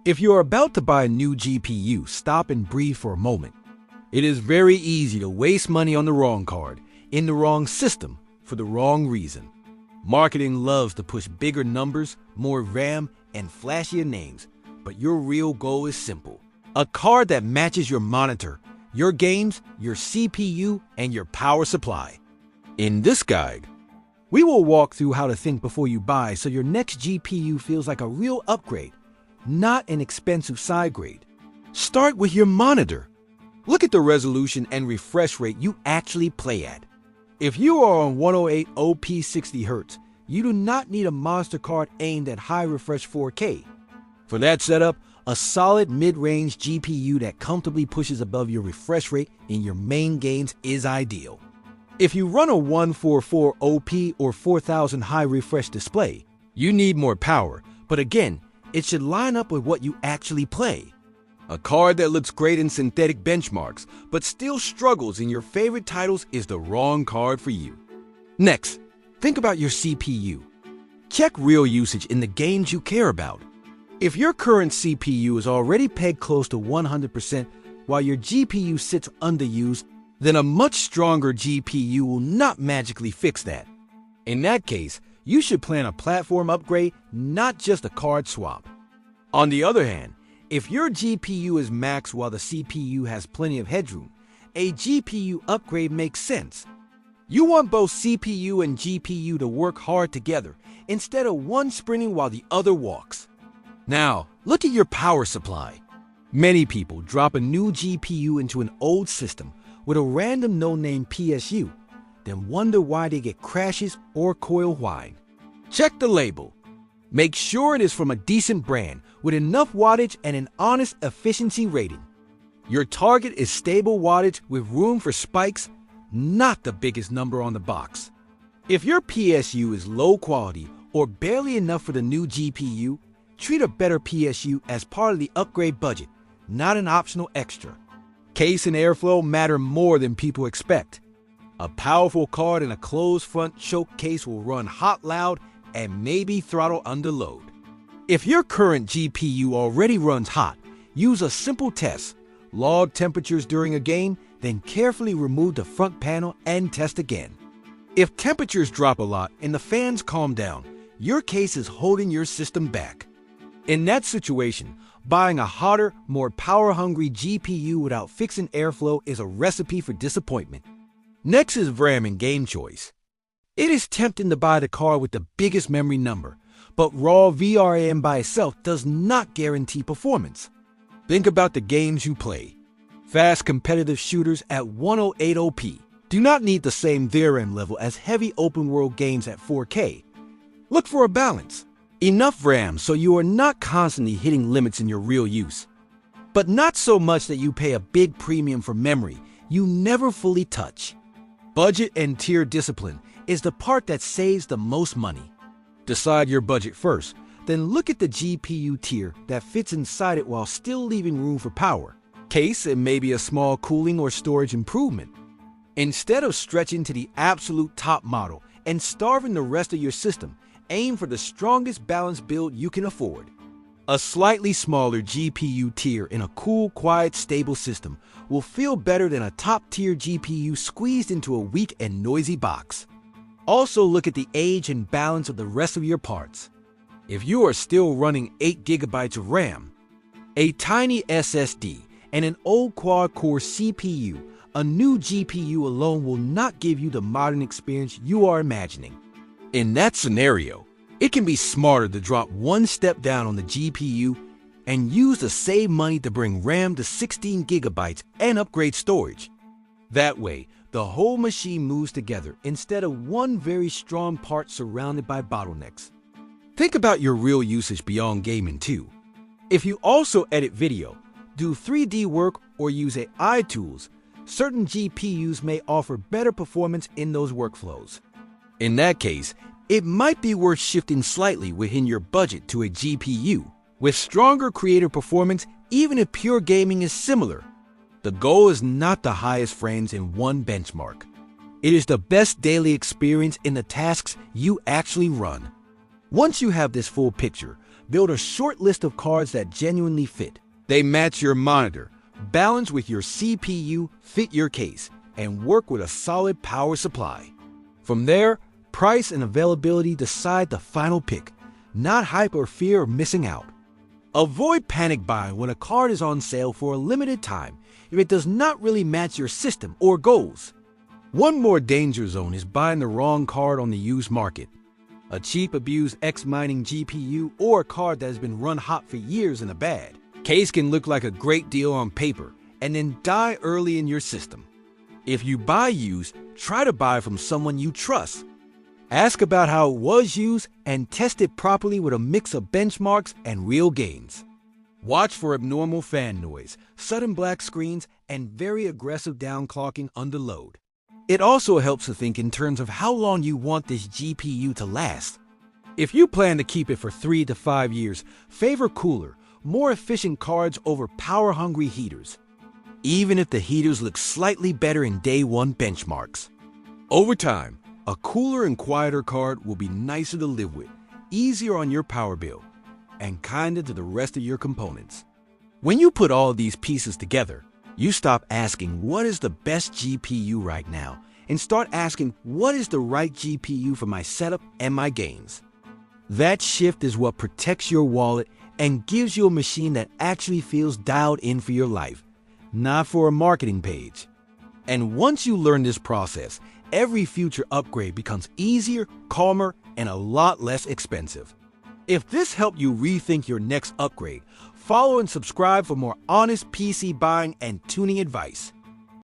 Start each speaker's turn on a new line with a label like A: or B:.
A: If you're about to buy a new GPU, stop and breathe for a moment. It is very easy to waste money on the wrong card, in the wrong system, for the wrong reason. Marketing loves to push bigger numbers, more RAM, and flashier names, but your real goal is simple. A card that matches your monitor, your games, your CPU, and your power supply. In this guide, we will walk through how to think before you buy so your next GPU feels like a real upgrade, not an expensive side grade. Start with your monitor. Look at the resolution and refresh rate you actually play at. If you are on 108 OP 60 Hz, you do not need a monster card aimed at high refresh 4K. For that setup, a solid mid-range GPU that comfortably pushes above your refresh rate in your main games is ideal. If you run a 144 OP or 4000 high refresh display, you need more power, but again, it should line up with what you actually play. A card that looks great in synthetic benchmarks, but still struggles in your favorite titles is the wrong card for you. Next, think about your CPU. Check real usage in the games you care about. If your current CPU is already pegged close to 100% while your GPU sits underused, then a much stronger GPU will not magically fix that. In that case, you should plan a platform upgrade, not just a card swap. On the other hand, if your GPU is maxed while the CPU has plenty of headroom, a GPU upgrade makes sense. You want both CPU and GPU to work hard together, instead of one sprinting while the other walks. Now, look at your power supply. Many people drop a new GPU into an old system with a random no-name PSU, then wonder why they get crashes or coil whine. Check the label. Make sure it is from a decent brand with enough wattage and an honest efficiency rating. Your target is stable wattage with room for spikes, not the biggest number on the box. If your PSU is low quality or barely enough for the new GPU, treat a better PSU as part of the upgrade budget, not an optional extra. Case and airflow matter more than people expect. A powerful card in a closed front choke case will run hot loud and maybe throttle under load. If your current GPU already runs hot, use a simple test. Log temperatures during a game, then carefully remove the front panel and test again. If temperatures drop a lot and the fans calm down, your case is holding your system back. In that situation, buying a hotter, more power-hungry GPU without fixing airflow is a recipe for disappointment. Next is VRAM and game choice. It is tempting to buy the card with the biggest memory number, but raw VRAM by itself does not guarantee performance. Think about the games you play. Fast competitive shooters at 108 OP do not need the same VRAM level as heavy open-world games at 4K. Look for a balance. Enough RAM so you are not constantly hitting limits in your real use, but not so much that you pay a big premium for memory you never fully touch. Budget and tier discipline is the part that saves the most money. Decide your budget first, then look at the GPU tier that fits inside it while still leaving room for power. Case and maybe a small cooling or storage improvement. Instead of stretching to the absolute top model and starving the rest of your system, aim for the strongest balanced build you can afford. A slightly smaller GPU tier in a cool, quiet, stable system will feel better than a top-tier GPU squeezed into a weak and noisy box. Also look at the age and balance of the rest of your parts. If you are still running 8 GB of RAM, a tiny SSD, and an old quad-core CPU, a new GPU alone will not give you the modern experience you are imagining. In that scenario, it can be smarter to drop one step down on the GPU and use the saved money to bring RAM to 16 GB and upgrade storage. That way, the whole machine moves together instead of one very strong part surrounded by bottlenecks. Think about your real usage beyond gaming too. If you also edit video, do 3D work, or use AI tools, certain GPUs may offer better performance in those workflows. In that case, it might be worth shifting slightly within your budget to a GPU with stronger creative performance, even if pure gaming is similar. The goal is not the highest frames in one benchmark. It is the best daily experience in the tasks you actually run. Once you have this full picture, Build a short list of cards that genuinely fit. They match your monitor, balance with your CPU, fit your case, and work with a solid power supply. From there, price and availability decide the final pick, not hype or fear of missing out. Avoid panic buying when a card is on sale for a limited time if it does not really match your system or goals. One more danger zone is buying the wrong card on the used market. A cheap, abused X-mining GPU or a card that has been run hot for years in a bad case can look like a great deal on paper and then die early in your system. If you buy used, try to buy from someone you trust. Ask about how it was used and test it properly with a mix of benchmarks and real gains. Watch for abnormal fan noise, sudden black screens, and very aggressive downclocking under load. It also helps to think in terms of how long you want this GPU to last. If you plan to keep it for 3 to 5 years, favor cooler, more efficient cards over power-hungry heaters, even if the heaters look slightly better in day one benchmarks. Over time, a cooler and quieter card will be nicer to live with, easier on your power bill, and kinder to the rest of your components. When you put all these pieces together, you stop asking what is the best GPU right now and start asking what is the right GPU for my setup and my gains. That shift is what protects your wallet and gives you a machine that actually feels dialed in for your life, not for a marketing page. And once you learn this process, every future upgrade becomes easier, calmer, and a lot less expensive. If this helped you rethink your next upgrade, follow and subscribe for more honest PC buying and tuning advice.